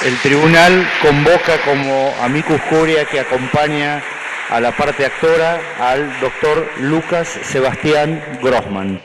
El tribunal convoca como amicus curiae que acompaña a la parte actora al doctor Lucas Sebastián Grossman.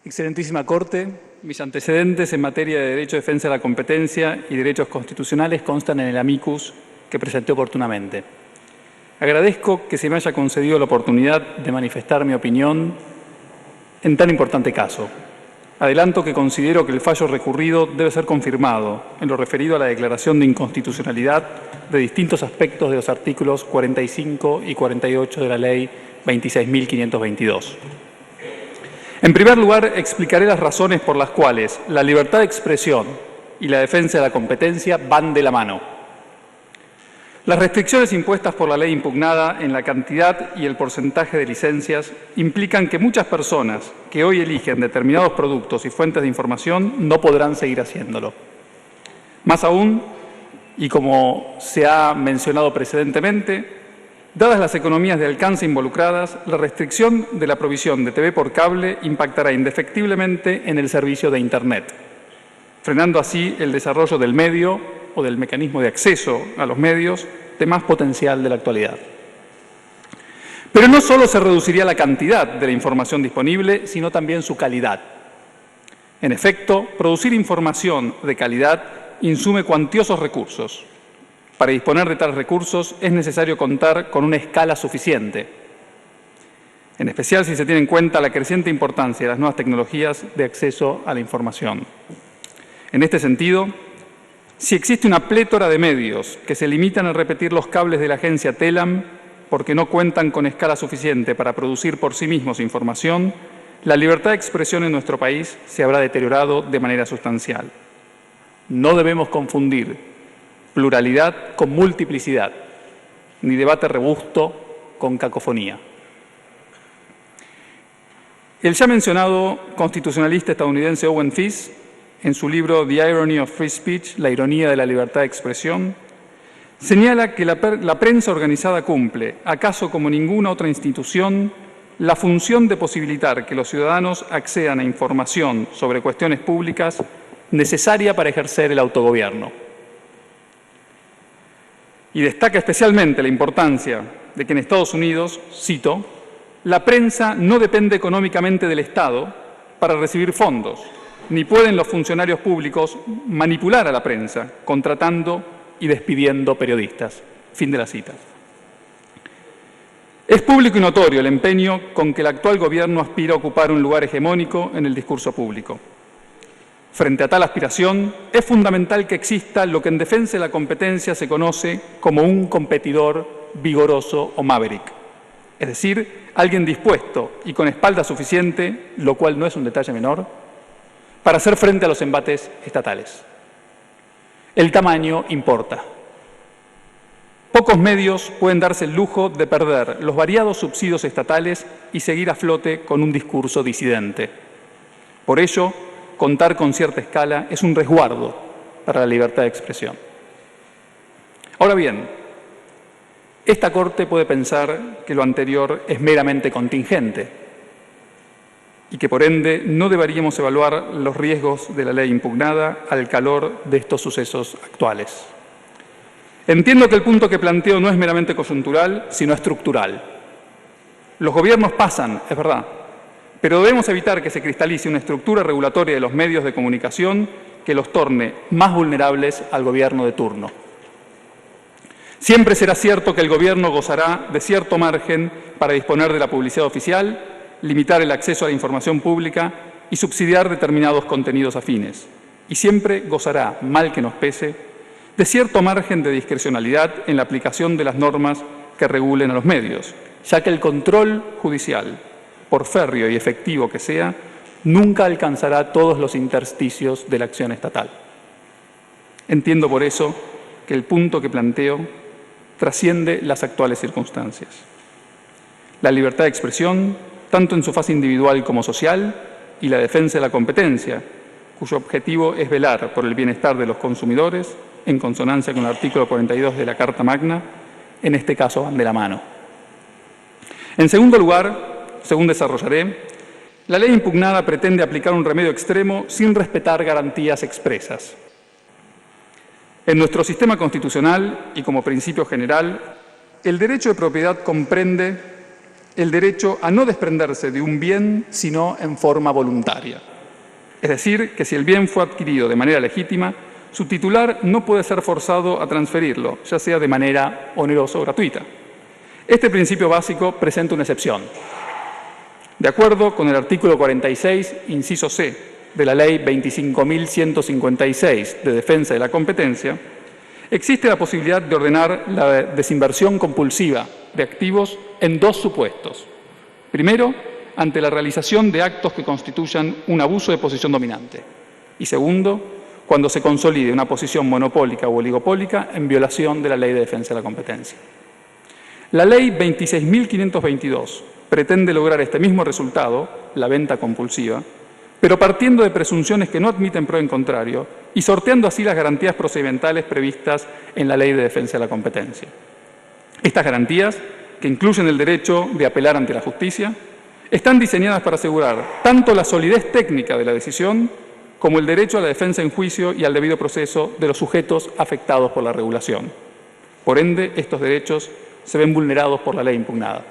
Excelentísima Corte, mis antecedentes en materia de derecho de defensa de la competencia y derechos constitucionales constan en el amicus que presenté oportunamente. Agradezco que se me haya concedido la oportunidad de manifestar mi opinión en tan importante caso. Adelanto que considero que el fallo recurrido debe ser confirmado en lo referido a la declaración de inconstitucionalidad de distintos aspectos de los artículos 45 y 48 de la Ley 26.522. En primer lugar, explicaré las razones por las cuales la libertad de expresión y la defensa de la competencia van de la mano. Las restricciones impuestas por la ley impugnada en la cantidad y el porcentaje de licencias implican que muchas personas que hoy eligen determinados productos y fuentes de información no podrán seguir haciéndolo. Más aún, y como se ha mencionado precedentemente, dadas las economías de alcance involucradas, la restricción de la provisión de TV por cable impactará indefectiblemente en el servicio de Internet, frenando así el desarrollo del medio o del mecanismo de acceso a los medios de más potencial de la actualidad. Pero no solo se reduciría la cantidad de la información disponible, sino también su calidad. En efecto, producir información de calidad insume cuantiosos recursos. Para disponer de tales recursos es necesario contar con una escala suficiente, en especial si se tiene en cuenta la creciente importancia de las nuevas tecnologías de acceso a la información. En este sentido, si existe una plétora de medios que se limitan a repetir los cables de la agencia Telam porque no cuentan con escala suficiente para producir por sí mismos información, la libertad de expresión en nuestro país se habrá deteriorado de manera sustancial. No debemos confundir pluralidad con multiplicidad, ni debate robusto con cacofonía. El ya mencionado constitucionalista estadounidense Owen Fish, en su libro The Irony of Free Speech, la ironía de la libertad de expresión, señala que la prensa organizada cumple, acaso como ninguna otra institución, la función de posibilitar que los ciudadanos accedan a información sobre cuestiones públicas necesaria para ejercer el autogobierno. Y destaca especialmente la importancia de que en Estados Unidos, cito, la prensa no depende económicamente del Estado para recibir fondos, ni pueden los funcionarios públicos manipular a la prensa, contratando y despidiendo periodistas. Fin de la cita. Es público y notorio el empeño con que el actual gobierno aspira a ocupar un lugar hegemónico en el discurso público. Frente a tal aspiración, es fundamental que exista lo que en defensa de la competencia se conoce como un competidor vigoroso o maverick, es decir, alguien dispuesto y con espalda suficiente, lo cual no es un detalle menor, para hacer frente a los embates estatales. El tamaño importa. Pocos medios pueden darse el lujo de perder los variados subsidios estatales y seguir a flote con un discurso disidente. Por ello, contar con cierta escala es un resguardo para la libertad de expresión. Ahora bien, esta Corte puede pensar que lo anterior es meramente contingente y que, por ende, no deberíamos evaluar los riesgos de la ley impugnada al calor de estos sucesos actuales. Entiendo que el punto que planteo no es meramente coyuntural, sino estructural. Los gobiernos pasan, es verdad, pero debemos evitar que se cristalice una estructura regulatoria de los medios de comunicación que los torne más vulnerables al gobierno de turno. Siempre será cierto que el gobierno gozará de cierto margen para disponer de la publicidad oficial, limitar el acceso a la información pública y subsidiar determinados contenidos afines. Y siempre gozará, mal que nos pese, de cierto margen de discrecionalidad en la aplicación de las normas que regulen a los medios, ya que el control judicial, por férreo y efectivo que sea, nunca alcanzará todos los intersticios de la acción estatal. Entiendo por eso que el punto que planteo trasciende las actuales circunstancias. La libertad de expresión, tanto en su fase individual como social, y la defensa de la competencia, cuyo objetivo es velar por el bienestar de los consumidores, en consonancia con el artículo 42 de la Carta Magna, en este caso van de la mano. En segundo lugar, según desarrollaré, la ley impugnada pretende aplicar un remedio extremo sin respetar garantías expresas. En nuestro sistema constitucional y como principio general, el derecho de propiedad comprende el derecho a no desprenderse de un bien sino en forma voluntaria. Es decir, que si el bien fue adquirido de manera legítima, su titular no puede ser forzado a transferirlo, ya sea de manera onerosa o gratuita. Este principio básico presenta una excepción. De acuerdo con el artículo 46, inciso C, de la Ley 25.156 de Defensa de la Competencia, existe la posibilidad de ordenar la desinversión compulsiva de activos en dos supuestos. Primero, ante la realización de actos que constituyan un abuso de posición dominante. Y segundo, cuando se consolide una posición monopólica o oligopólica en violación de la Ley de Defensa de la Competencia. La Ley 26.522 pretende lograr este mismo resultado, la venta compulsiva, pero partiendo de presunciones que no admiten prueba en contrario y sorteando así las garantías procedimentales previstas en la Ley de Defensa de la Competencia. Estas garantías, que incluyen el derecho de apelar ante la justicia, están diseñadas para asegurar tanto la solidez técnica de la decisión como el derecho a la defensa en juicio y al debido proceso de los sujetos afectados por la regulación. Por ende, estos derechos se ven vulnerados por la ley impugnada.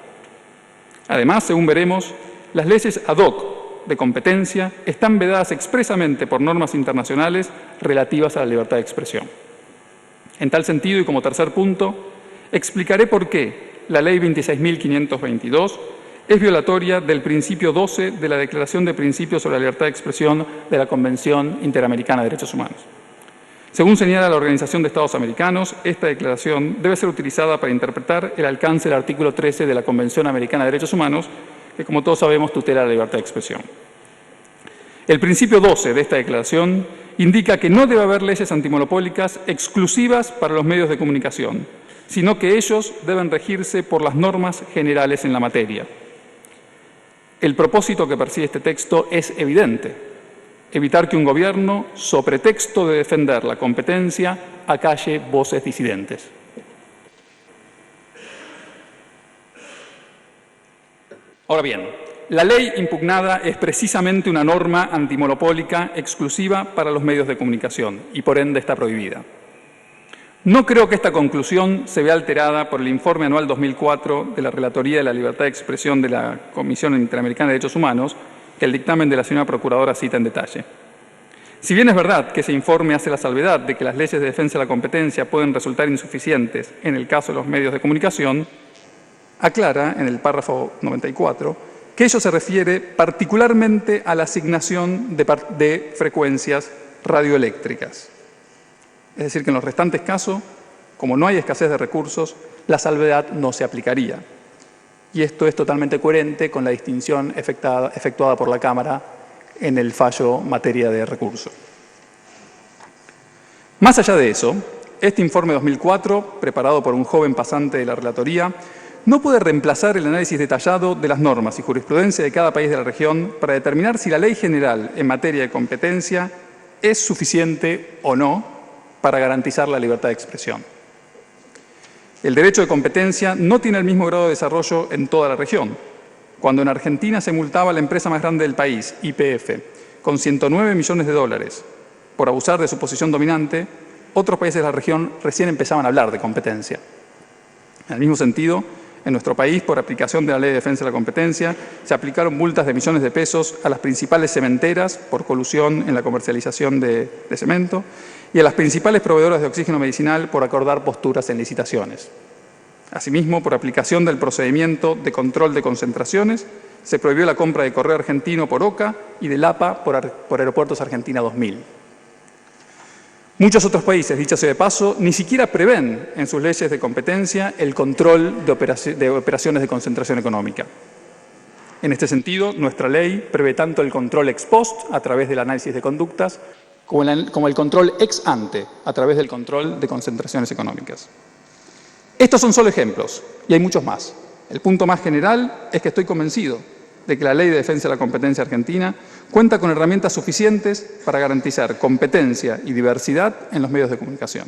Además, según veremos, las leyes ad hoc de competencia están vedadas expresamente por normas internacionales relativas a la libertad de expresión. En tal sentido, y como tercer punto, explicaré por qué la Ley 26.522 es violatoria del principio 12 de la Declaración de Principios sobre la Libertad de Expresión de la Convención Interamericana de Derechos Humanos. Según señala la Organización de Estados Americanos, esta declaración debe ser utilizada para interpretar el alcance del artículo 13 de la Convención Americana de Derechos Humanos, que, como todos sabemos, tutela la libertad de expresión. El principio 12 de esta declaración indica que no debe haber leyes antimonopólicas exclusivas para los medios de comunicación, sino que ellos deben regirse por las normas generales en la materia. El propósito que persigue este texto es evidente: evitar que un gobierno, so pretexto de defender la competencia, acalle voces disidentes. Ahora bien, la ley impugnada es precisamente una norma antimonopólica exclusiva para los medios de comunicación y por ende está prohibida. No creo que esta conclusión se vea alterada por el informe anual 2004 de la Relatoría de la Libertad de Expresión de la Comisión Interamericana de Derechos Humanos, que el dictamen de la señora Procuradora cita en detalle. Si bien es verdad que ese informe hace la salvedad de que las leyes de defensa de la competencia pueden resultar insuficientes en el caso de los medios de comunicación, aclara en el párrafo 94 que ello se refiere particularmente a la asignación de frecuencias radioeléctricas. Es decir, que en los restantes casos, como no hay escasez de recursos, la salvedad no se aplicaría. Y esto es totalmente coherente con la distinción efectuada por la Cámara en el fallo materia de recurso. Más allá de eso, este informe 2004, preparado por un joven pasante de la Relatoría, no puede reemplazar el análisis detallado de las normas y jurisprudencia de cada país de la región para determinar si la ley general en materia de competencia es suficiente o no para garantizar la libertad de expresión. El derecho de competencia no tiene el mismo grado de desarrollo en toda la región. Cuando en Argentina se multaba a la empresa más grande del país, YPF, con $109 millones por abusar de su posición dominante, otros países de la región recién empezaban a hablar de competencia. En el mismo sentido, en nuestro país, por aplicación de la Ley de Defensa de la Competencia, se aplicaron multas de millones de pesos a las principales cementeras por colusión en la comercialización de cemento y a las principales proveedoras de oxígeno medicinal por acordar posturas en licitaciones. Asimismo, por aplicación del procedimiento de control de concentraciones, se prohibió la compra de Correo Argentino por OCA y del APA por Aeropuertos Argentina 2000. Muchos otros países, dicho sea de paso, ni siquiera prevén en sus leyes de competencia el control de operaciones de concentración económica. En este sentido, nuestra ley prevé tanto el control ex post, a través del análisis de conductas, como el control ex ante, a través del control de concentraciones económicas. Estos son solo ejemplos, y hay muchos más. El punto más general es que estoy convencido de que la Ley de Defensa de la Competencia Argentina cuenta con herramientas suficientes para garantizar competencia y diversidad en los medios de comunicación.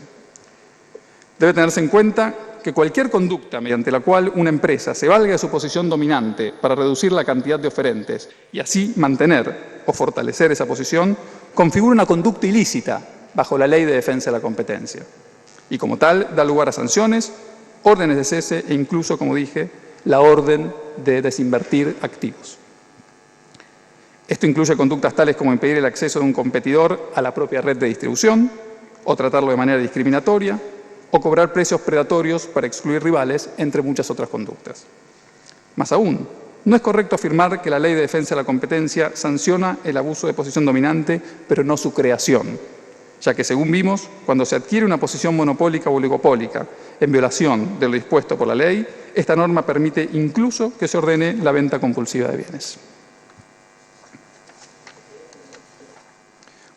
Debe tenerse en cuenta que cualquier conducta mediante la cual una empresa se valga de su posición dominante para reducir la cantidad de oferentes y así mantener o fortalecer esa posición, configura una conducta ilícita bajo la Ley de Defensa de la Competencia. Y como tal, da lugar a sanciones, órdenes de cese e incluso, como dije, la orden de desinvertir activos. Esto incluye conductas tales como impedir el acceso de un competidor a la propia red de distribución, o tratarlo de manera discriminatoria, o cobrar precios predatorios para excluir rivales, entre muchas otras conductas. Más aún, no es correcto afirmar que la Ley de Defensa de la Competencia sanciona el abuso de posición dominante, pero no su creación, ya que, según vimos, cuando se adquiere una posición monopólica o oligopólica en violación de lo dispuesto por la ley, esta norma permite incluso que se ordene la venta compulsiva de bienes.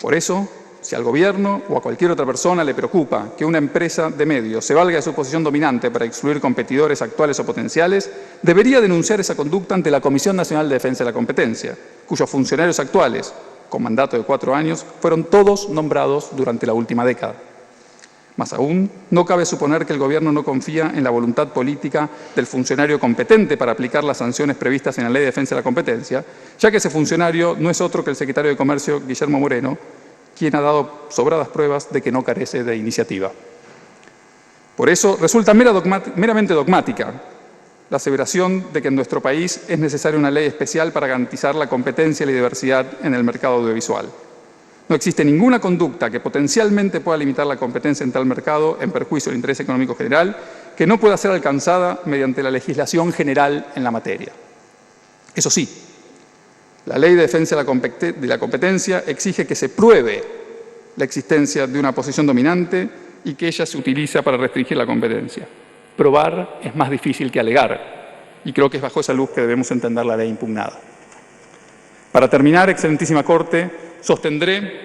Por eso, si al Gobierno o a cualquier otra persona le preocupa que una empresa de medios se valga de su posición dominante para excluir competidores actuales o potenciales, debería denunciar esa conducta ante la Comisión Nacional de Defensa de la Competencia, cuyos funcionarios actuales, con mandato de 4 años, fueron todos nombrados durante la última década. Más aún, no cabe suponer que el Gobierno no confía en la voluntad política del funcionario competente para aplicar las sanciones previstas en la Ley de Defensa de la Competencia, ya que ese funcionario no es otro que el secretario de Comercio, Guillermo Moreno, quien ha dado sobradas pruebas de que no carece de iniciativa. Por eso, resulta meramente dogmática la aseveración de que en nuestro país es necesaria una ley especial para garantizar la competencia y la diversidad en el mercado audiovisual. No existe ninguna conducta que potencialmente pueda limitar la competencia en tal mercado en perjuicio del interés económico general que no pueda ser alcanzada mediante la legislación general en la materia. Eso sí, la Ley de Defensa de la Competencia exige que se pruebe la existencia de una posición dominante y que ella se utiliza para restringir la competencia. Probar es más difícil que alegar, y creo que es bajo esa luz que debemos entender la ley impugnada. Para terminar, excelentísima Corte, sostendré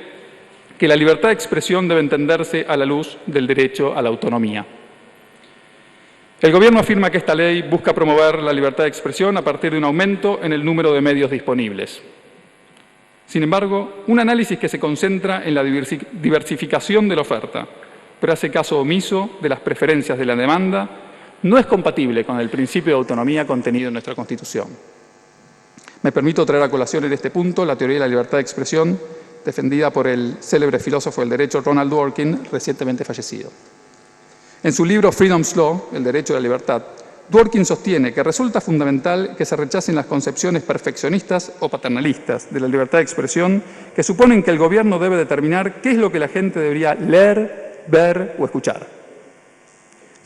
que la libertad de expresión debe entenderse a la luz del derecho a la autonomía. El Gobierno afirma que esta ley busca promover la libertad de expresión a partir de un aumento en el número de medios disponibles. Sin embargo, un análisis que se concentra en la diversificación de la oferta, pero hace caso omiso de las preferencias de la demanda, no es compatible con el principio de autonomía contenido en nuestra Constitución. Me permito traer a colación en este punto la teoría de la libertad de expresión defendida por el célebre filósofo del derecho Ronald Dworkin, recientemente fallecido. En su libro Freedom's Law, El derecho a la libertad, Dworkin sostiene que resulta fundamental que se rechacen las concepciones perfeccionistas o paternalistas de la libertad de expresión que suponen que el Gobierno debe determinar qué es lo que la gente debería leer, ver o escuchar,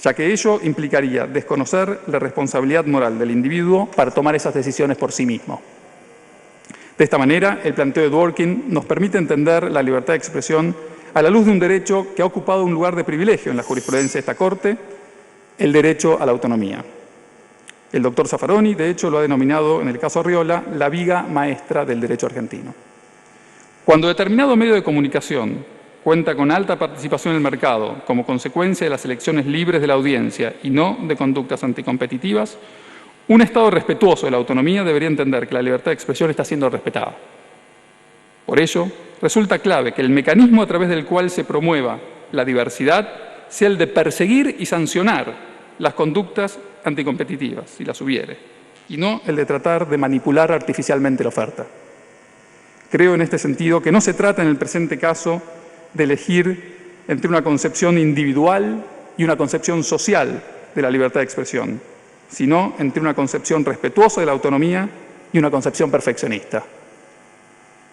ya que ello implicaría desconocer la responsabilidad moral del individuo para tomar esas decisiones por sí mismo. De esta manera, el planteo de Dworkin nos permite entender la libertad de expresión a la luz de un derecho que ha ocupado un lugar de privilegio en la jurisprudencia de esta Corte, el derecho a la autonomía. El doctor Zaffaroni, de hecho, lo ha denominado, en el caso Arriola, la viga maestra del derecho argentino. Cuando determinado medio de comunicación cuenta con alta participación en el mercado como consecuencia de las elecciones libres de la audiencia y no de conductas anticompetitivas, un Estado respetuoso de la autonomía debería entender que la libertad de expresión está siendo respetada. Por ello, resulta clave que el mecanismo a través del cual se promueva la diversidad sea el de perseguir y sancionar las conductas anticompetitivas, si las hubiere, y no el de tratar de manipular artificialmente la oferta. Creo en este sentido que no se trata en el presente caso de elegir entre una concepción individual y una concepción social de la libertad de expresión, sino entre una concepción respetuosa de la autonomía y una concepción perfeccionista.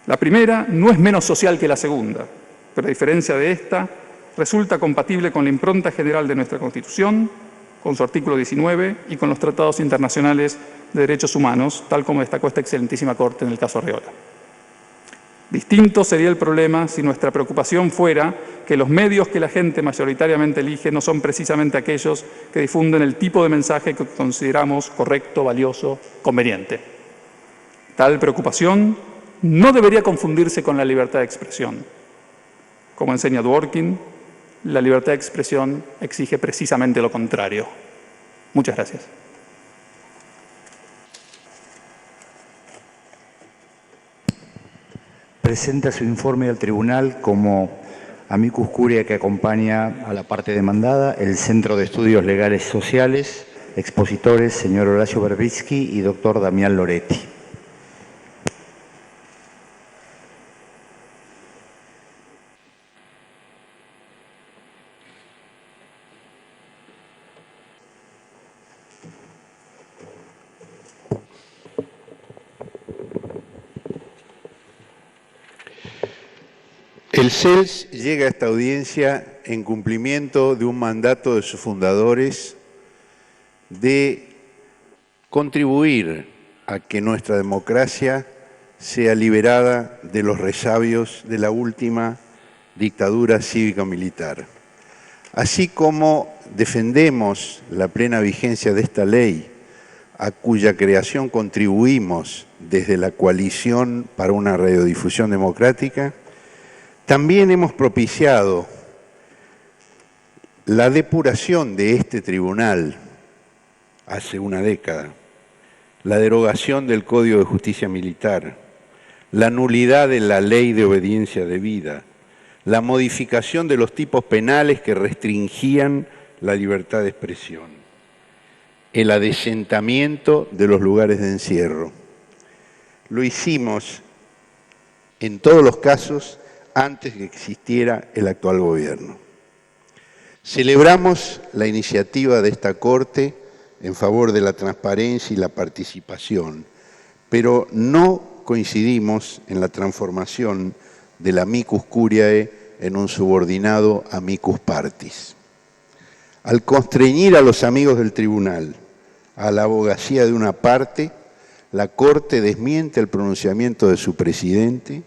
La primera no es menos social que la segunda, pero a diferencia de esta, resulta compatible con la impronta general de nuestra Constitución, con su artículo 19 y con los tratados internacionales de derechos humanos, tal como destacó esta excelentísima Corte en el caso Arriola. Distinto sería el problema si nuestra preocupación fuera que los medios que la gente mayoritariamente elige no son precisamente aquellos que difunden el tipo de mensaje que consideramos correcto, valioso, conveniente. Tal preocupación no debería confundirse con la libertad de expresión. Como enseña Dworkin, la libertad de expresión exige precisamente lo contrario. Muchas gracias. Presenta su informe al tribunal como amicus curiae que acompaña a la parte demandada, el Centro de Estudios Legales Sociales, expositores señor Horacio Berbitsky y doctor Damián Loretti. El CELS llega a esta audiencia en cumplimiento de un mandato de sus fundadores de contribuir a que nuestra democracia sea liberada de los resabios de la última dictadura cívico-militar. Así como defendemos la plena vigencia de esta ley, a cuya creación contribuimos desde la Coalición para una Radiodifusión Democrática, también hemos propiciado la depuración de este tribunal hace una década, la derogación del Código de Justicia Militar, la nulidad de la Ley de Obediencia Debida, la modificación de los tipos penales que restringían la libertad de expresión, el adesentamiento de los lugares de encierro. Lo hicimos en todos los casos antes que existiera el actual gobierno. Celebramos la iniciativa de esta Corte en favor de la transparencia y la participación, pero no coincidimos en la transformación del amicus curiae en un subordinado amicus partis. Al constreñir a los amigos del tribunal a la abogacía de una parte, la Corte desmiente el pronunciamiento de su presidente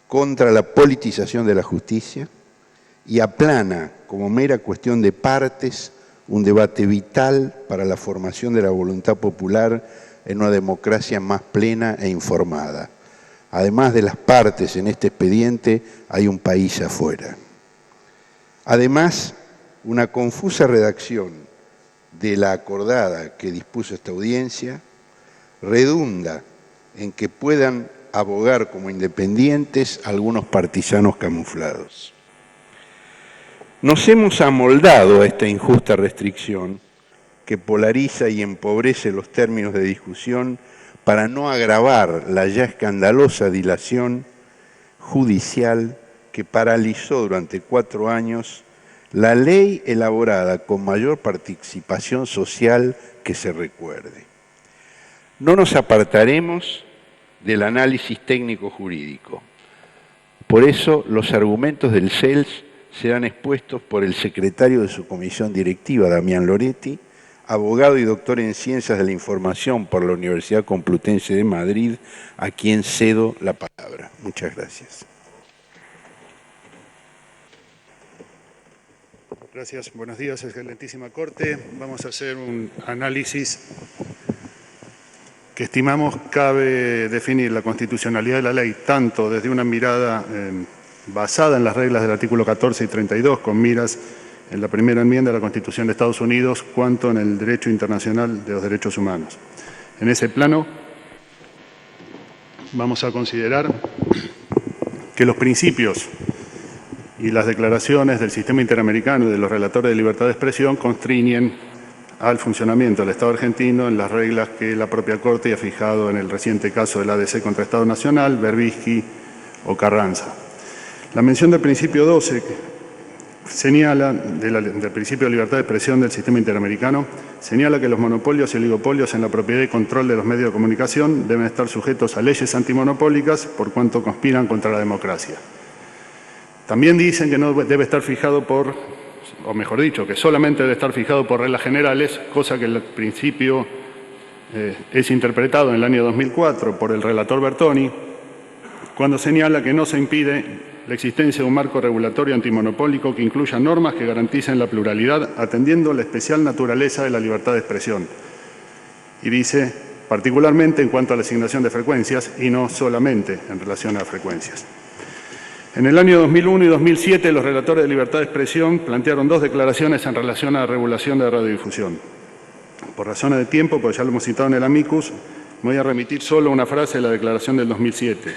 contra la politización de la justicia y aplana como mera cuestión de partes un debate vital para la formación de la voluntad popular en una democracia más plena e informada. Además de las partes en este expediente, hay un país afuera. Además, una confusa redacción de la acordada que dispuso esta audiencia redunda en que puedan abogar como independientes algunos partisanos camuflados. Nos hemos amoldado a esta injusta restricción que polariza y empobrece los términos de discusión para no agravar la ya escandalosa dilación judicial que paralizó durante 4 años la ley elaborada con mayor participación social que se recuerde. No nos apartaremos del análisis técnico-jurídico. Por eso, los argumentos del CELS serán expuestos por el secretario de su comisión directiva, Damián Loretti, abogado y doctor en Ciencias de la Información por la Universidad Complutense de Madrid, a quien cedo la palabra. Muchas gracias. Gracias. Buenos días, excelentísima Corte. Vamos a hacer un análisis que estimamos cabe definir la constitucionalidad de la ley tanto desde una mirada basada en las reglas del artículo 14 y 32, con miras en la primera enmienda de la Constitución de Estados Unidos, cuanto en el derecho internacional de los derechos humanos. En ese plano, vamos a considerar que los principios y las declaraciones del sistema interamericano y de los relatores de libertad de expresión constriñen al funcionamiento del Estado argentino en las reglas que la propia Corte ha fijado en el reciente caso del ADC contra Estado Nacional, Berbitsky o Carranza. La mención del principio 12 señala, del principio de libertad de expresión del sistema interamericano, señala que los monopolios y oligopolios en la propiedad y control de los medios de comunicación deben estar sujetos a leyes antimonopólicas por cuanto conspiran contra la democracia. También dicen que no debe estar fijado por, o mejor dicho, que solamente debe estar fijado por reglas generales, cosa que el principio es interpretado en el año 2004 por el relator Bertoni, cuando señala que no se impide la existencia de un marco regulatorio antimonopólico que incluya normas que garanticen la pluralidad, atendiendo la especial naturaleza de la libertad de expresión. Y dice, particularmente en cuanto a la asignación de frecuencias, y no solamente en relación a frecuencias. En el año 2001 y 2007, los relatores de libertad de expresión plantearon 2 declaraciones en relación a la regulación de la radiodifusión. Por razones de tiempo, porque ya lo hemos citado en el amicus, me voy a remitir solo una frase de la declaración del 2007.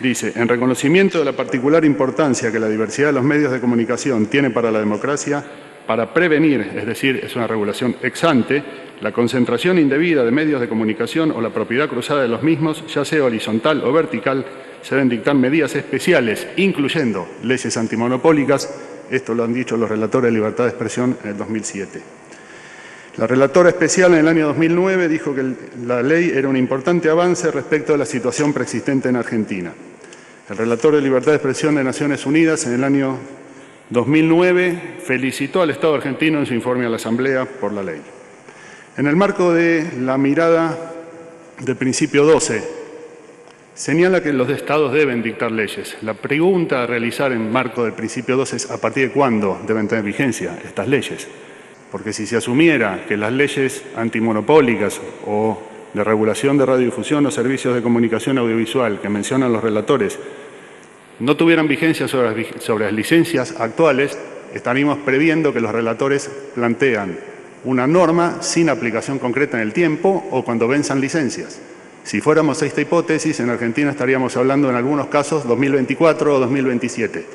Dice, en reconocimiento de la particular importancia que la diversidad de los medios de comunicación tiene para la democracia, para prevenir, es decir, es una regulación ex ante, la concentración indebida de medios de comunicación o la propiedad cruzada de los mismos, ya sea horizontal o vertical, se deben dictar medidas especiales, incluyendo leyes antimonopólicas. Esto lo han dicho los relatores de libertad de expresión en el 2007. La relatora especial en el año 2009 dijo que la ley era un importante avance respecto a la situación preexistente en Argentina. El relator de libertad de expresión de Naciones Unidas en el año 2009 felicitó al Estado argentino en su informe a la Asamblea por la ley. En el marco de la mirada del principio 12, señala que los Estados deben dictar leyes. La pregunta a realizar en marco del principio 12 es ¿a partir de cuándo deben tener vigencia estas leyes? Porque si se asumiera que las leyes antimonopólicas o de regulación de radiodifusión o servicios de comunicación audiovisual que mencionan los relatores no tuvieran vigencia sobre las licencias actuales, estaríamos previendo que los relatores plantean una norma sin aplicación concreta en el tiempo o cuando venzan licencias. Si fuéramos a esta hipótesis, en Argentina estaríamos hablando en algunos casos 2024 o 2027.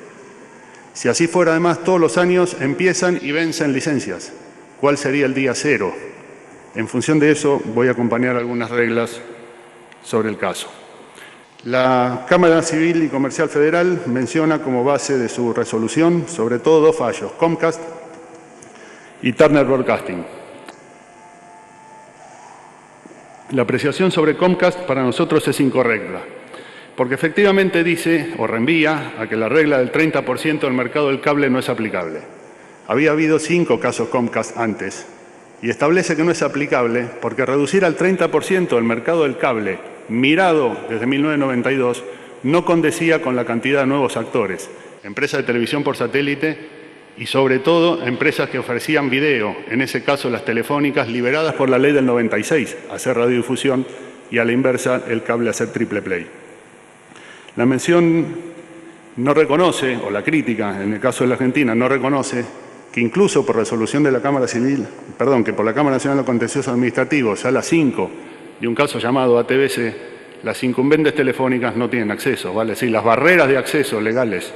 Si así fuera, además, todos los años empiezan y vencen licencias. ¿Cuál sería el día cero? En función de eso, voy a acompañar algunas reglas sobre el caso. La Cámara Civil y Comercial Federal menciona como base de su resolución, sobre todo, dos fallos, Comcast y Turner Broadcasting. La apreciación sobre Comcast para nosotros es incorrecta, porque efectivamente dice o reenvía a que la regla del 30% del mercado del cable no es aplicable. Había habido 5 casos Comcast antes y establece que no es aplicable porque reducir al 30% del mercado del cable mirado desde 1992 no condecía con la cantidad de nuevos actores, empresas de televisión por satélite y sobre todo empresas que ofrecían video, en ese caso las telefónicas liberadas por la ley del 96, a hacer radiodifusión y a la inversa el cable a hacer triple play. La mención no reconoce, o la crítica en el caso de la Argentina no reconoce que incluso por resolución de la Cámara Civil, que por la Cámara Nacional de Contencioso Administrativo, ya las 5 de un caso llamado ATBC, las incumbentes telefónicas no tienen acceso, ¿vale? Es decir, las barreras de acceso legales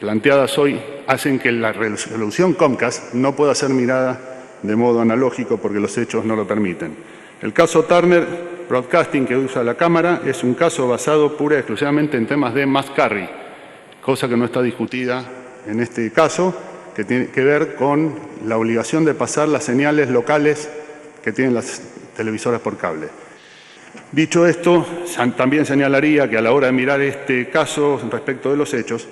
planteadas hoy hacen que la resolución Comcast no pueda ser mirada de modo analógico porque los hechos no lo permiten. El caso Turner Broadcasting que usa la Cámara es un caso basado pura y exclusivamente en temas de mass carry, cosa que no está discutida en este caso, que tiene que ver con la obligación de pasar las señales locales que tienen las televisoras por cable. Dicho esto, también señalaría que a la hora de mirar este caso respecto de los hechos,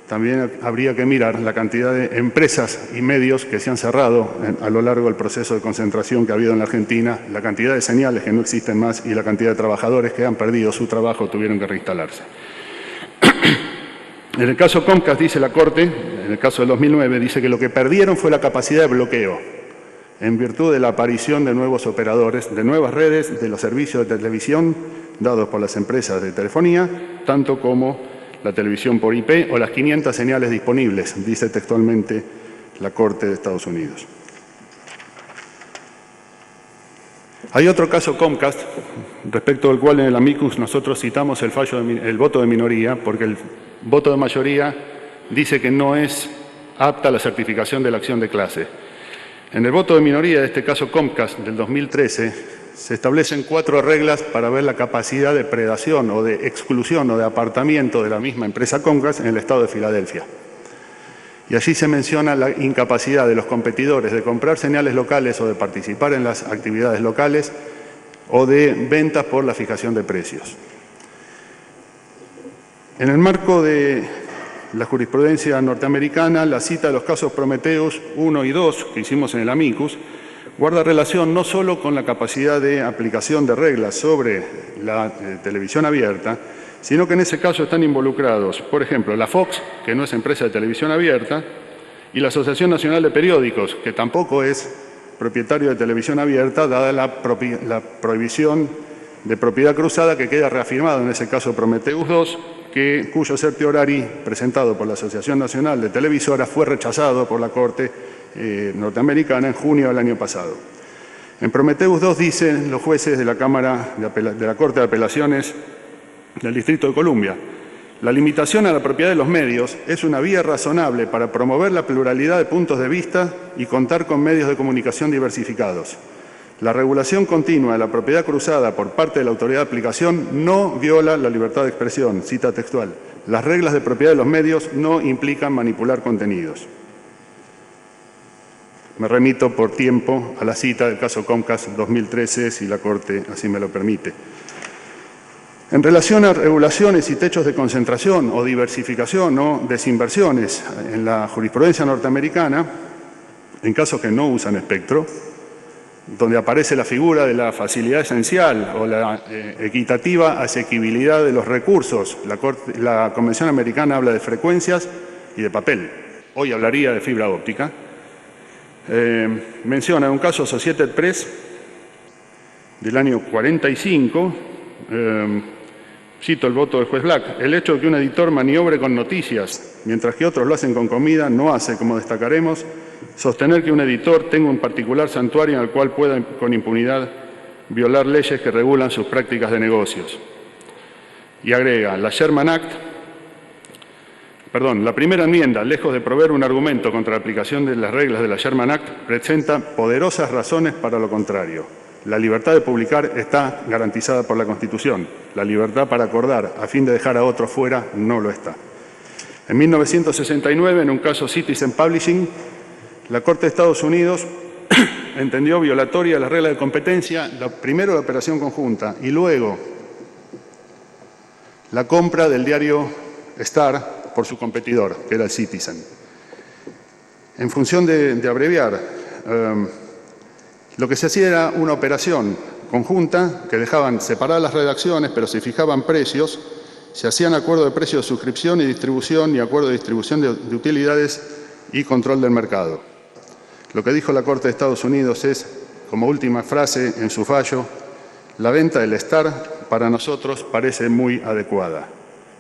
también habría que mirar la cantidad de empresas y medios que se han cerrado a lo largo del proceso de concentración que ha habido en la Argentina, la cantidad de señales que no existen más y la cantidad de trabajadores que han perdido su trabajo o tuvieron que reinstalarse. En el caso Comcast, dice la Corte, en el caso del 2009, dice que lo que perdieron fue la capacidad de bloqueo, en virtud de la aparición de nuevos operadores, de nuevas redes, de los servicios de televisión dados por las empresas de telefonía, tanto como la televisión por IP o las 500 señales disponibles, dice textualmente la Corte de Estados Unidos. Hay otro caso Comcast, respecto del cual en el amicus nosotros citamos el voto de minoría, porque el voto de mayoría dice que no es apta la certificación de la acción de clase. En el voto de minoría de este caso Comcast del 2013 se establecen 4 reglas para ver la capacidad de predación o de exclusión o de apartamiento de la misma empresa Comcast en el estado de Filadelfia. Y allí se menciona la incapacidad de los competidores de comprar señales locales o de participar en las actividades locales o de ventas por la fijación de precios. En el marco de la jurisprudencia norteamericana, la cita de los casos Prometheus 1 y 2 que hicimos en el amicus guarda relación no solo con la capacidad de aplicación de reglas sobre la televisión abierta, sino que en ese caso están involucrados, por ejemplo, la Fox, que no es empresa de televisión abierta, y la Asociación Nacional de Periódicos, que tampoco es propietario de televisión abierta, dada la prohibición de propiedad cruzada que queda reafirmado en ese caso Prometheus 2, cuyo certiorari presentado por la Asociación Nacional de Televisoras fue rechazado por la Corte norteamericana en junio del año pasado. En Prometheus 2 dicen los jueces de la Corte de Apelaciones del Distrito de Columbia: la limitación a la propiedad de los medios es una vía razonable para promover la pluralidad de puntos de vista y contar con medios de comunicación diversificados. La regulación continua de la propiedad cruzada por parte de la autoridad de aplicación no viola la libertad de expresión. Cita textual. Las reglas de propiedad de los medios no implican manipular contenidos. Me remito por tiempo a la cita del caso Comcast 2013, si la Corte así me lo permite. En relación a regulaciones y techos de concentración o diversificación o desinversiones en la jurisprudencia norteamericana, en casos que no usan espectro, donde aparece la figura de la facilidad esencial o la equitativa asequibilidad de los recursos, la Convención Americana habla de frecuencias y de papel. Hoy hablaría de fibra óptica. Menciona un caso Associated Press del año 45, cito el voto del juez Black: el hecho de que un editor maniobre con noticias, mientras que otros lo hacen con comida, no hace, como destacaremos, sostener que un editor tenga un particular santuario en el cual pueda con impunidad violar leyes que regulan sus prácticas de negocios. Y agrega, la primera enmienda, lejos de proveer un argumento contra la aplicación de las reglas de la Sherman Act, presenta poderosas razones para lo contrario. La libertad de publicar está garantizada por la Constitución. La libertad para acordar a fin de dejar a otros fuera no lo está. En 1969, en un caso Citizen Publishing, la Corte de Estados Unidos entendió violatoria las reglas de competencia, primero la operación conjunta y luego la compra del diario Star por su competidor, que era el Citizen. En función de abreviar, lo que se hacía era una operación conjunta que dejaban separadas las redacciones, pero se fijaban precios, se hacían acuerdos de precio de suscripción y distribución y acuerdos de distribución de utilidades y control del mercado. Lo que dijo la Corte de Estados Unidos es, como última frase en su fallo, la venta del Star para nosotros parece muy adecuada.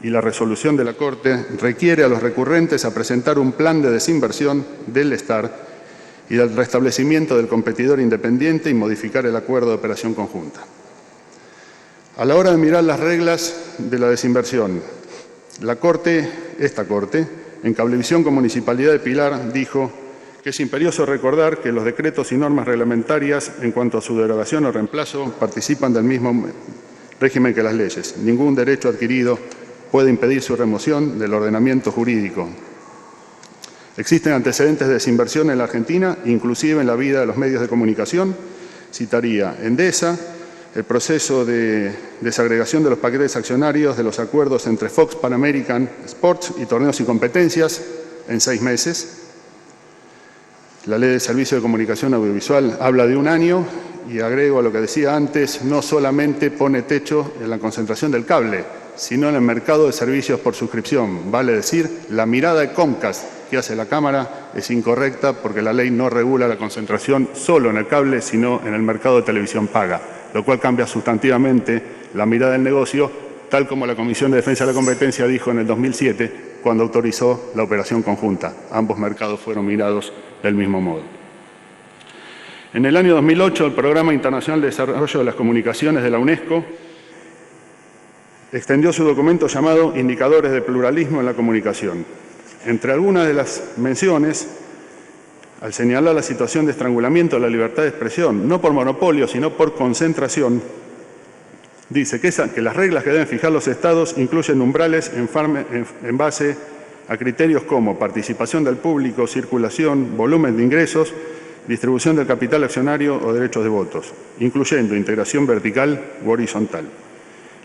Y la resolución de la Corte requiere a los recurrentes a presentar un plan de desinversión del Star y del restablecimiento del competidor independiente y modificar el acuerdo de operación conjunta. A la hora de mirar las reglas de la desinversión, esta Corte, en Cablevisión con Municipalidad de Pilar, dijo que es imperioso recordar que los decretos y normas reglamentarias en cuanto a su derogación o reemplazo participan del mismo régimen que las leyes. Ningún derecho adquirido puede impedir su remoción del ordenamiento jurídico. Existen antecedentes de desinversión en la Argentina, inclusive en la vida de los medios de comunicación. Citaría Endesa, el proceso de desagregación de los paquetes accionarios de los acuerdos entre Fox, Pan American Sports y Torneos y Competencias en 6 meses. La Ley de Servicio de Comunicación Audiovisual habla de 1 año y agrego a lo que decía antes, no solamente pone techo en la concentración del cable, sino en el mercado de servicios por suscripción. Vale decir, la mirada de Comcast que hace la Cámara es incorrecta porque la ley no regula la concentración solo en el cable, sino en el mercado de televisión paga, lo cual cambia sustantivamente la mirada del negocio, tal como la Comisión de Defensa de la Competencia dijo en el 2007, cuando autorizó la operación conjunta. Ambos mercados fueron mirados del mismo modo. En el año 2008, el Programa Internacional de Desarrollo de las Comunicaciones de la UNESCO extendió su documento llamado Indicadores de Pluralismo en la Comunicación. Entre algunas de las menciones, al señalar la situación de estrangulamiento de la libertad de expresión, no por monopolio, sino por concentración, dice que las reglas que deben fijar los Estados incluyen umbrales en base a criterios como participación del público, circulación, volumen de ingresos, distribución del capital accionario o derechos de votos, incluyendo integración vertical u horizontal.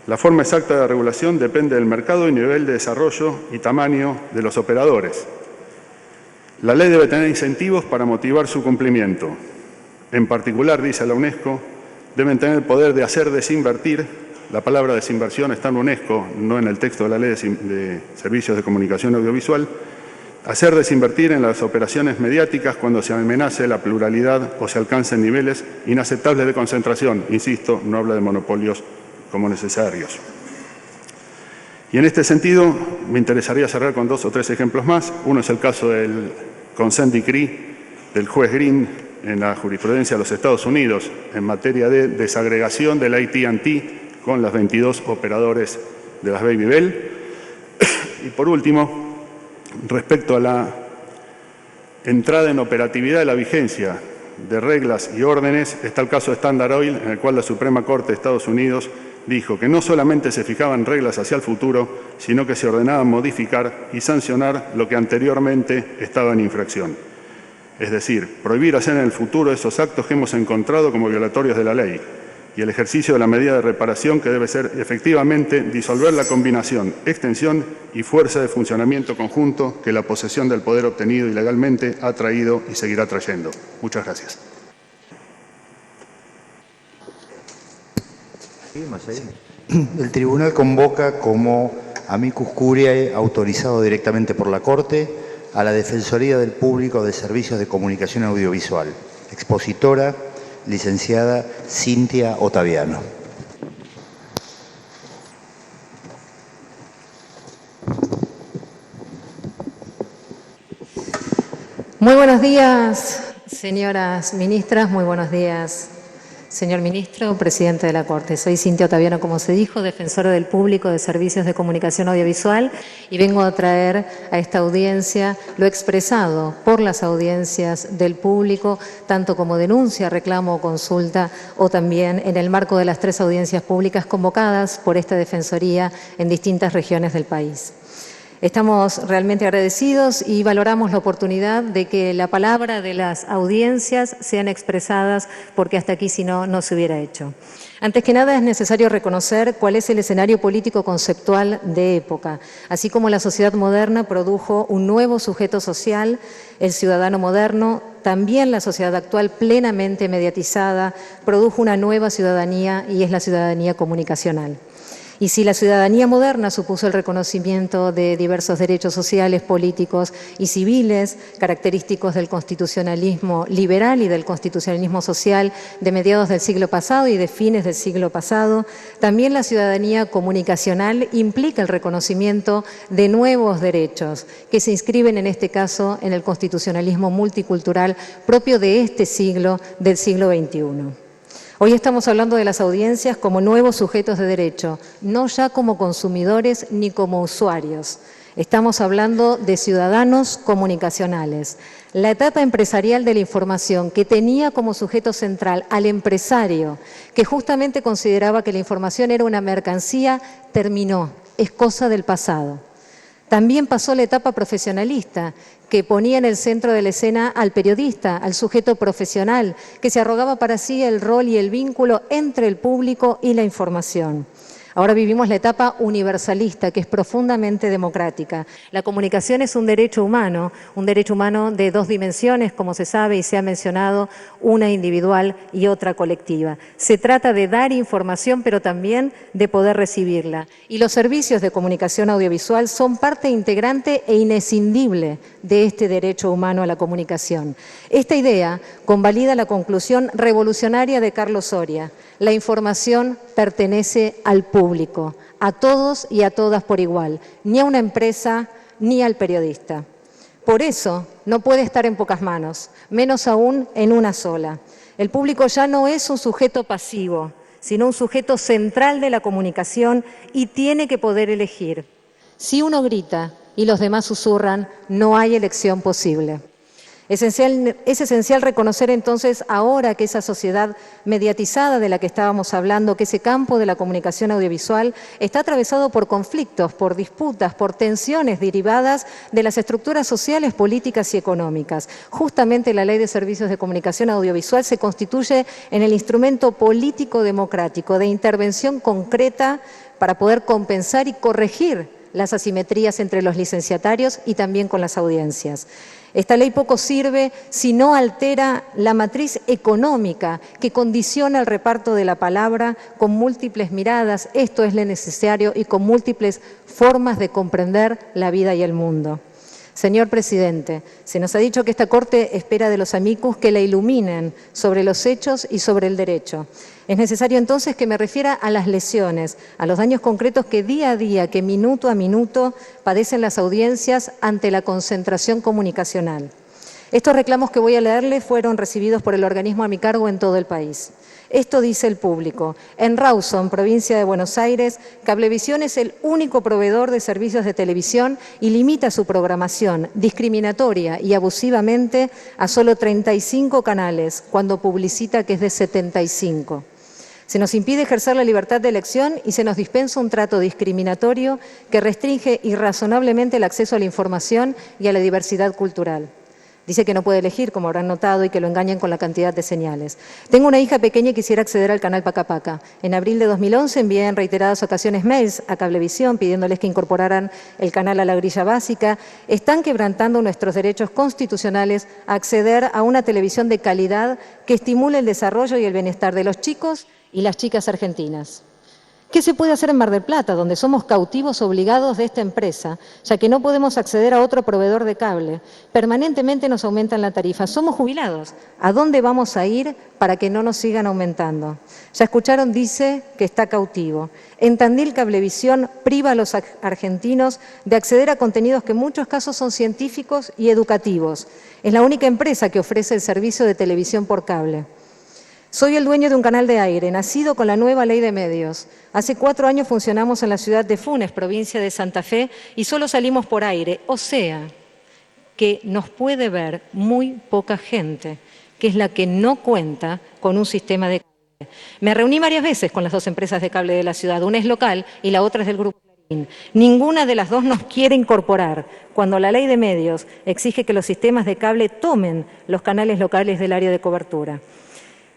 La forma exacta de regulación depende del mercado y nivel de desarrollo y tamaño de los operadores. La ley debe tener incentivos para motivar su cumplimiento. En particular, dice la UNESCO, deben tener el poder de hacer desinvertir. La palabra desinversión está en UNESCO, no en el texto de la Ley de Servicios de Comunicación Audiovisual. Hacer desinvertir en las operaciones mediáticas cuando se amenace la pluralidad o se alcancen niveles inaceptables de concentración. Insisto, no habla de monopolios como necesarios. Y en este sentido, me interesaría cerrar con 2 o 3 ejemplos más. Uno es el caso del Consent Decree del juez Green en la jurisprudencia de los Estados Unidos en materia de desagregación del AT&T con las 22 operadores de las Baby Bell. Y por último, respecto a la entrada en operatividad de la vigencia de reglas y órdenes, está el caso de Standard Oil, en el cual la Suprema Corte de Estados Unidos dijo que no solamente se fijaban reglas hacia el futuro, sino que se ordenaba modificar y sancionar lo que anteriormente estaba en infracción. Es decir, prohibir hacer en el futuro esos actos que hemos encontrado como violatorios de la ley y el ejercicio de la medida de reparación que debe ser efectivamente disolver la combinación, extensión y fuerza de funcionamiento conjunto que la posesión del poder obtenido ilegalmente ha traído y seguirá trayendo. Muchas gracias. El tribunal convoca como amicus curiae autorizado directamente por la Corte a la Defensoría del Público de Servicios de Comunicación Audiovisual. Expositora, licenciada Cintia Ottaviano. Muy buenos días, señoras ministras, muy buenos días, señor ministro, presidente de la Corte. Soy Cintia Ottaviano, como se dijo, defensora del público de servicios de comunicación audiovisual, y vengo a traer a esta audiencia lo expresado por las audiencias del público, tanto como denuncia, reclamo o consulta, o también en el marco de las 3 audiencias públicas convocadas por esta Defensoría en distintas regiones del país. Estamos realmente agradecidos y valoramos la oportunidad de que la palabra de las audiencias sean expresadas, porque hasta aquí si no, no se hubiera hecho. Antes que nada es necesario reconocer cuál es el escenario político conceptual de época. Así como la sociedad moderna produjo un nuevo sujeto social, el ciudadano moderno, también la sociedad actual plenamente mediatizada produjo una nueva ciudadanía, y es la ciudadanía comunicacional. Y si la ciudadanía moderna supuso el reconocimiento de diversos derechos sociales, políticos y civiles, característicos del constitucionalismo liberal y del constitucionalismo social de mediados del siglo pasado y de fines del siglo pasado, también la ciudadanía comunicacional implica el reconocimiento de nuevos derechos que se inscriben en este caso en el constitucionalismo multicultural propio de este siglo, del siglo XXI. Hoy estamos hablando de las audiencias como nuevos sujetos de derecho, no ya como consumidores ni como usuarios. Estamos hablando de ciudadanos comunicacionales. La etapa empresarial de la información, que tenía como sujeto central al empresario, que justamente consideraba que la información era una mercancía, terminó, es cosa del pasado. También pasó la etapa profesionalista, que ponía en el centro de la escena al periodista, al sujeto profesional, que se arrogaba para sí el rol y el vínculo entre el público y la información. Ahora vivimos la etapa universalista, que es profundamente democrática. La comunicación es un derecho humano de 2 dimensiones, como se sabe y se ha mencionado, una individual y otra colectiva. Se trata de dar información, pero también de poder recibirla. Y los servicios de comunicación audiovisual son parte integrante e inescindible de este derecho humano a la comunicación. Esta idea convalida la conclusión revolucionaria de Carlos Soria: la información pertenece al público, a todos y a todas por igual, ni a una empresa ni al periodista. Por eso no puede estar en pocas manos, menos aún en una sola. El público ya no es un sujeto pasivo, sino un sujeto central de la comunicación, y tiene que poder elegir. Si uno grita y los demás susurran, no hay elección posible. Es esencial reconocer entonces, ahora que esa sociedad mediatizada de la que estábamos hablando, que ese campo de la comunicación audiovisual está atravesado por conflictos, por disputas, por tensiones derivadas de las estructuras sociales, políticas y económicas. Justamente la Ley de Servicios de Comunicación Audiovisual se constituye en el instrumento político democrático de intervención concreta para poder compensar y corregir las asimetrías entre los licenciatarios y también con las audiencias. Esta ley poco sirve si no altera la matriz económica que condiciona el reparto de la palabra con múltiples miradas, esto es lo necesario, y con múltiples formas de comprender la vida y el mundo. Señor presidente, se nos ha dicho que esta Corte espera de los amicus que la iluminen sobre los hechos y sobre el derecho. Es necesario entonces que me refiera a las lesiones, a los daños concretos que día a día, que minuto a minuto padecen las audiencias ante la concentración comunicacional. Estos reclamos que voy a leerle fueron recibidos por el organismo a mi cargo en todo el país. Esto dice el público. En Rawson, provincia de Buenos Aires, Cablevisión es el único proveedor de servicios de televisión y limita su programación discriminatoria y abusivamente a solo 35 canales, cuando publicita que es de 75. Se nos impide ejercer la libertad de elección y se nos dispensa un trato discriminatorio que restringe irrazonablemente el acceso a la información y a la diversidad cultural. Dice que no puede elegir, como habrán notado, y que lo engañan con la cantidad de señales. Tengo una hija pequeña y quisiera acceder al canal Paca Paca. En abril de 2011 envié en reiteradas ocasiones mails a Cablevisión pidiéndoles que incorporaran el canal a la grilla básica. Están quebrantando nuestros derechos constitucionales a acceder a una televisión de calidad que estimule el desarrollo y el bienestar de los chicos y las chicas argentinas. ¿Qué se puede hacer en Mar del Plata, donde somos cautivos obligados de esta empresa, ya que no podemos acceder a otro proveedor de cable? Permanentemente nos aumentan la tarifa. Somos jubilados. ¿A dónde vamos a ir para que no nos sigan aumentando? Ya escucharon, dice que está cautivo. En Tandil, Cablevisión priva a los argentinos de acceder a contenidos que en muchos casos son científicos y educativos. Es la única empresa que ofrece el servicio de televisión por cable. Soy el dueño de un canal de aire, nacido con la nueva ley de medios. Hace 4 años funcionamos en la ciudad de Funes, provincia de Santa Fe, y solo salimos por aire. O sea, que nos puede ver muy poca gente, que es la que no cuenta con un sistema de cable. Me reuní varias veces con las 2 empresas de cable de la ciudad. Una es local y la otra es del Grupo Clarín. Ninguna de las 2 nos quiere incorporar, cuando la ley de medios exige que los sistemas de cable tomen los canales locales del área de cobertura.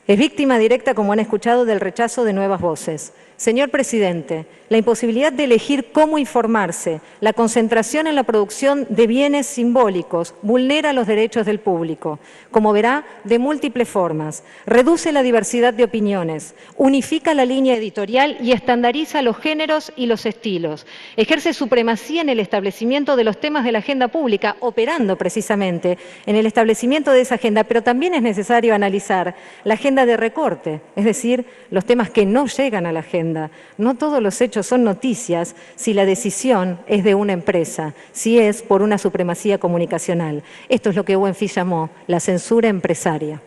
Es víctima directa, como han escuchado, del rechazo de nuevas voces. Señor presidente, la imposibilidad de elegir cómo informarse, la concentración en la producción de bienes simbólicos, vulnera los derechos del público, como verá, de múltiples formas. Reduce la diversidad de opiniones, unifica la línea editorial y estandariza los géneros y los estilos. Ejerce supremacía en el establecimiento de los temas de la agenda pública, operando precisamente en el establecimiento de esa agenda, pero también es necesario analizar la agenda de recorte, es decir, los temas que no llegan a la agenda. No todos los hechos son noticias si la decisión es de una empresa, si es por una supremacía comunicacional. Esto es lo que Buenfil llamó la censura empresaria.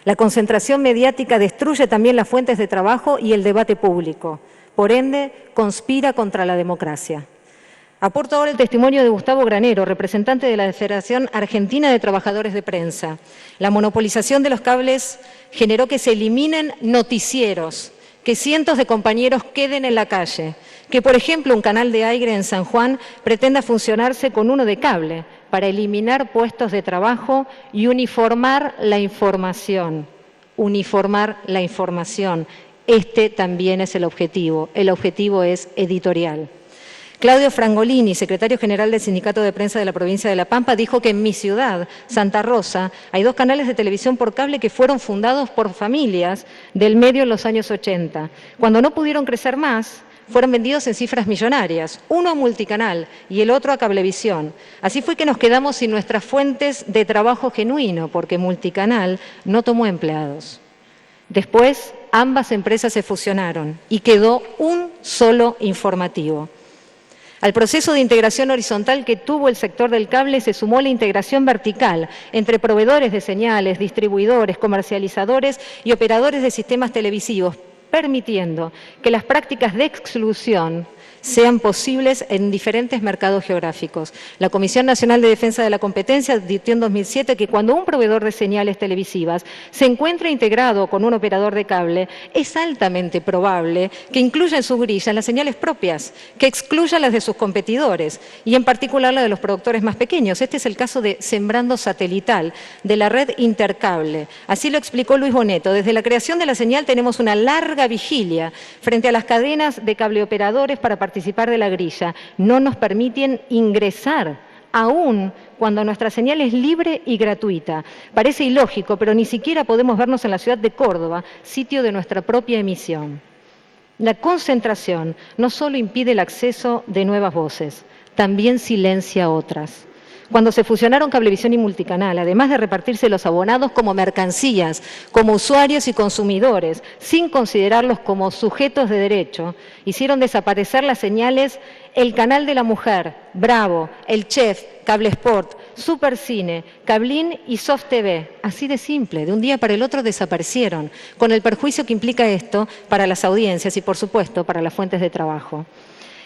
La concentración mediática destruye también las fuentes de trabajo y el debate público. Por ende, conspira contra la democracia. Aporto ahora el testimonio de Gustavo Granero, representante de la Federación Argentina de Trabajadores de Prensa. La monopolización de los cables generó que se eliminen noticieros, que cientos de compañeros queden en la calle, que, por ejemplo, un canal de aire en San Juan pretenda funcionarse con uno de cable para eliminar puestos de trabajo y uniformar la información. Uniformar la información. Este también es el objetivo. El objetivo es editorial. Claudio Frangolini, secretario general del Sindicato de Prensa de la provincia de La Pampa, dijo que en mi ciudad, Santa Rosa, hay 2 canales de televisión por cable que fueron fundados por familias del medio en los años 80. Cuando no pudieron crecer más, fueron vendidos en cifras millonarias, uno a Multicanal y el otro a Cablevisión. Así fue que nos quedamos sin nuestras fuentes de trabajo genuino, porque Multicanal no tomó empleados. Después, ambas empresas se fusionaron y quedó un solo informativo. Al proceso de integración horizontal que tuvo el sector del cable se sumó la integración vertical entre proveedores de señales, distribuidores, comercializadores y operadores de sistemas televisivos, permitiendo que las prácticas de exclusión sean posibles en diferentes mercados geográficos. La Comisión Nacional de Defensa de la Competencia advirtió en 2007 que cuando un proveedor de señales televisivas se encuentra integrado con un operador de cable, es altamente probable que incluya en sus grillas las señales propias, que excluya las de sus competidores y en particular la de los productores más pequeños. Este es el caso de Sembrando Satelital, de la red Intercable. Así lo explicó Luis Boneto. Desde la creación de la señal tenemos una larga vigilia frente a las cadenas de cableoperadores para participar de la grilla. No nos permiten ingresar, aún cuando nuestra señal es libre y gratuita. Parece ilógico, pero ni siquiera podemos vernos en la ciudad de Córdoba, sitio de nuestra propia emisión. La concentración no solo impide el acceso de nuevas voces, también silencia otras. Cuando se fusionaron Cablevisión y Multicanal, además de repartirse los abonados como mercancías, como usuarios y consumidores, sin considerarlos como sujetos de derecho, hicieron desaparecer las señales El Canal de la Mujer, Bravo, El Chef, Cable Sport, Supercine, Cablín y Soft TV. Así de simple, de un día para el otro desaparecieron, con el perjuicio que implica esto para las audiencias y, por supuesto, para las fuentes de trabajo.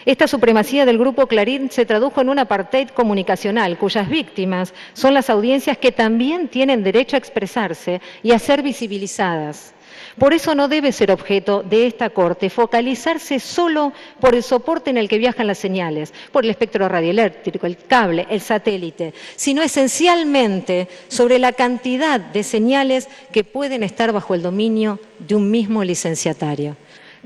Esta supremacía del Grupo Clarín se tradujo en un apartheid comunicacional, cuyas víctimas son las audiencias que también tienen derecho a expresarse y a ser visibilizadas. Por eso no debe ser objeto de esta Corte focalizarse solo por el soporte en el que viajan las señales, por el espectro radioeléctrico, el cable, el satélite, sino esencialmente sobre la cantidad de señales que pueden estar bajo el dominio de un mismo licenciatario.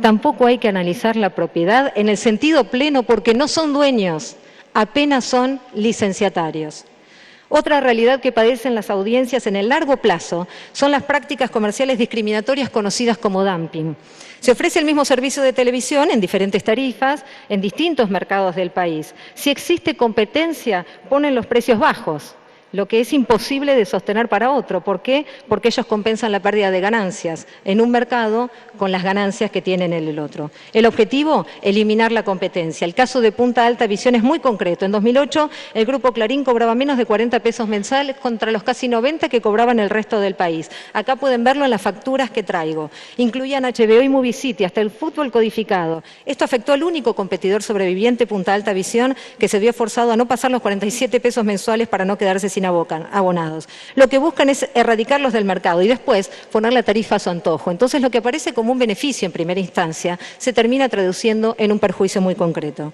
Tampoco hay que analizar la propiedad en el sentido pleno porque no son dueños, apenas son licenciatarios. Otra realidad que padecen las audiencias en el largo plazo son las prácticas comerciales discriminatorias conocidas como dumping. Se ofrece el mismo servicio de televisión en diferentes tarifas en distintos mercados del país. Si existe competencia, ponen los precios bajos, lo que es imposible de sostener para otro. ¿Por qué? Porque ellos compensan la pérdida de ganancias en un mercado con las ganancias que tienen en el otro. El objetivo, eliminar la competencia. El caso de Punta Alta Visión es muy concreto. En 2008, el Grupo Clarín cobraba menos de 40 pesos mensuales contra los casi 90 que cobraban el resto del país. Acá pueden verlo en las facturas que traigo. Incluían HBO y Movie City, hasta el fútbol codificado. Esto afectó al único competidor sobreviviente, Punta Alta Visión, que se vio forzado a no pasar los 47 pesos mensuales para no quedarse sin abonados. Lo que buscan es erradicarlos del mercado y después poner la tarifa a su antojo. Entonces, lo que aparece como un beneficio en primera instancia se termina traduciendo en un perjuicio muy concreto.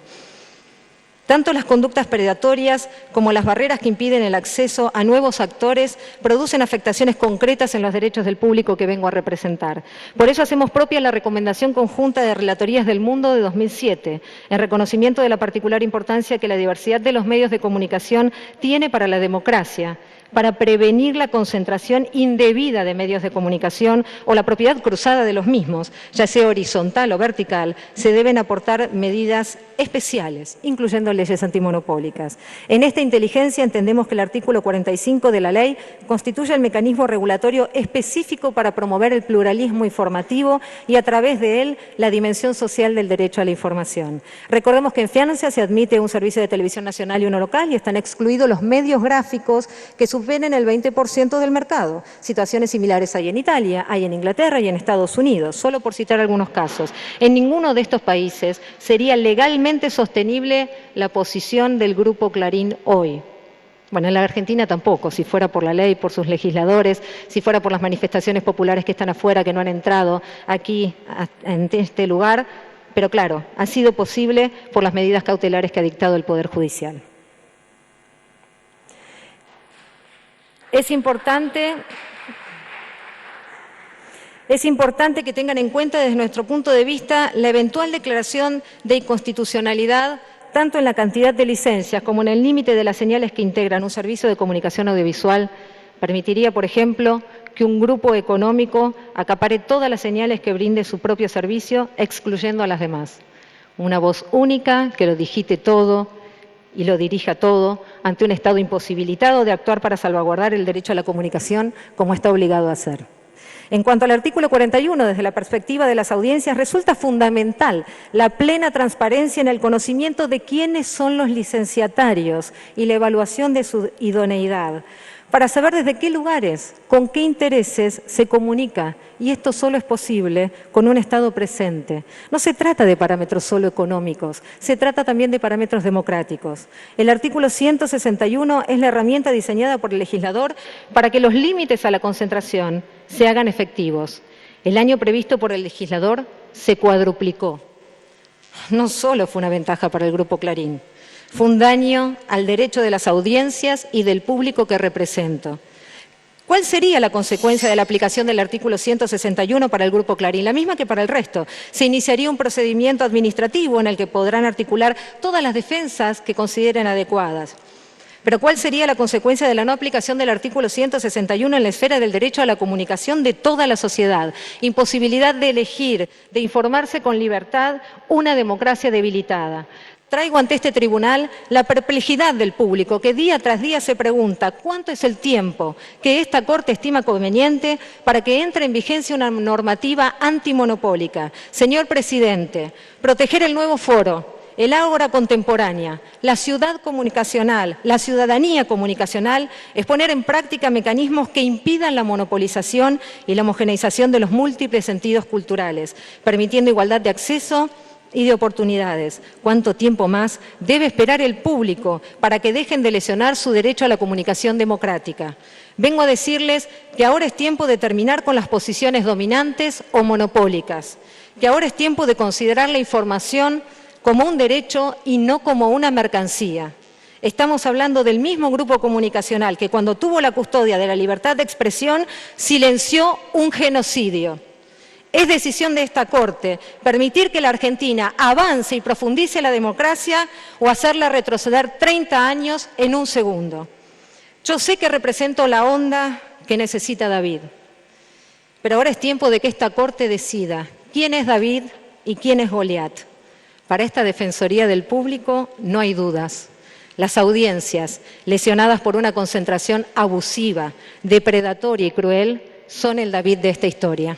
Tanto las conductas predatorias como las barreras que impiden el acceso a nuevos actores producen afectaciones concretas en los derechos del público que vengo a representar. Por eso hacemos propia la recomendación conjunta de Relatorías del Mundo de 2007, en reconocimiento de la particular importancia que la diversidad de los medios de comunicación tiene para la democracia, para prevenir la concentración indebida de medios de comunicación o la propiedad cruzada de los mismos, ya sea horizontal o vertical, se deben aportar medidas especiales, incluyendo leyes antimonopólicas. En esta inteligencia entendemos que el artículo 45 de la ley constituye el mecanismo regulatorio específico para promover el pluralismo informativo y a través de él la dimensión social del derecho a la información. Recordemos que en Francia se admite un servicio de televisión nacional y uno local y están excluidos los medios gráficos que subvenen el 20% del mercado. Situaciones similares hay en Italia, hay en Inglaterra y en Estados Unidos, solo por citar algunos casos. En ninguno de estos países sería legalmente sostenible la posición del Grupo Clarín hoy. Bueno, en la Argentina tampoco, si fuera por la ley, por sus legisladores, si fuera por las manifestaciones populares que están afuera, que no han entrado aquí en este lugar, pero claro, ha sido posible por las medidas cautelares que ha dictado el Poder Judicial. Es importante que tengan en cuenta desde nuestro punto de vista la eventual declaración de inconstitucionalidad tanto en la cantidad de licencias como en el límite de las señales que integran un servicio de comunicación audiovisual. Permitiría, por ejemplo, que un grupo económico acapare todas las señales que brinde su propio servicio, excluyendo a las demás. Una voz única que lo digite todo y lo dirija todo ante un Estado imposibilitado de actuar para salvaguardar el derecho a la comunicación como está obligado a hacer. En cuanto al artículo 41, desde la perspectiva de las audiencias, resulta fundamental la plena transparencia en el conocimiento de quiénes son los licenciatarios y la evaluación de su idoneidad, para saber desde qué lugares, con qué intereses se comunica, y esto solo es posible con un Estado presente. No se trata de parámetros solo económicos, se trata también de parámetros democráticos. El artículo 161 es la herramienta diseñada por el legislador para que los límites a la concentración se hagan efectivos. El año previsto por el legislador se cuadruplicó. No solo fue una ventaja para el Grupo Clarín, fue un daño al derecho de las audiencias y del público que represento. ¿Cuál sería la consecuencia de la aplicación del artículo 161 para el Grupo Clarín? La misma que para el resto. Se iniciaría un procedimiento administrativo en el que podrán articular todas las defensas que consideren adecuadas. Pero ¿cuál sería la consecuencia de la no aplicación del artículo 161 en la esfera del derecho a la comunicación de toda la sociedad? Imposibilidad de elegir, de informarse con libertad, una democracia debilitada. Traigo ante este tribunal la perplejidad del público que día tras día se pregunta cuánto es el tiempo que esta Corte estima conveniente para que entre en vigencia una normativa antimonopólica. Señor Presidente, proteger el nuevo foro, el ágora contemporánea, la ciudad comunicacional, la ciudadanía comunicacional, es poner en práctica mecanismos que impidan la monopolización y la homogeneización de los múltiples sentidos culturales, permitiendo igualdad de acceso y de oportunidades. ¿Cuánto tiempo más debe esperar el público para que dejen de lesionar su derecho a la comunicación democrática? Vengo a decirles que ahora es tiempo de terminar con las posiciones dominantes o monopólicas, que ahora es tiempo de considerar la información como un derecho y no como una mercancía. Estamos hablando del mismo grupo comunicacional que cuando tuvo la custodia de la libertad de expresión silenció un genocidio. Es decisión de esta Corte permitir que la Argentina avance y profundice la democracia o hacerla retroceder 30 años en un segundo. Yo sé que represento la onda que necesita David, pero ahora es tiempo de que esta Corte decida quién es David y quién es Goliat. Para esta Defensoría del Público no hay dudas. Las audiencias, lesionadas por una concentración abusiva, depredatoria y cruel, son el David de esta historia.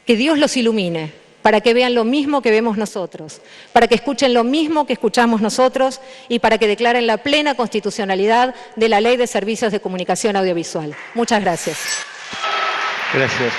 Que Dios los ilumine para que vean lo mismo que vemos nosotros, para que escuchen lo mismo que escuchamos nosotros y para que declaren la plena constitucionalidad de la Ley de Servicios de Comunicación Audiovisual. Muchas gracias. Gracias.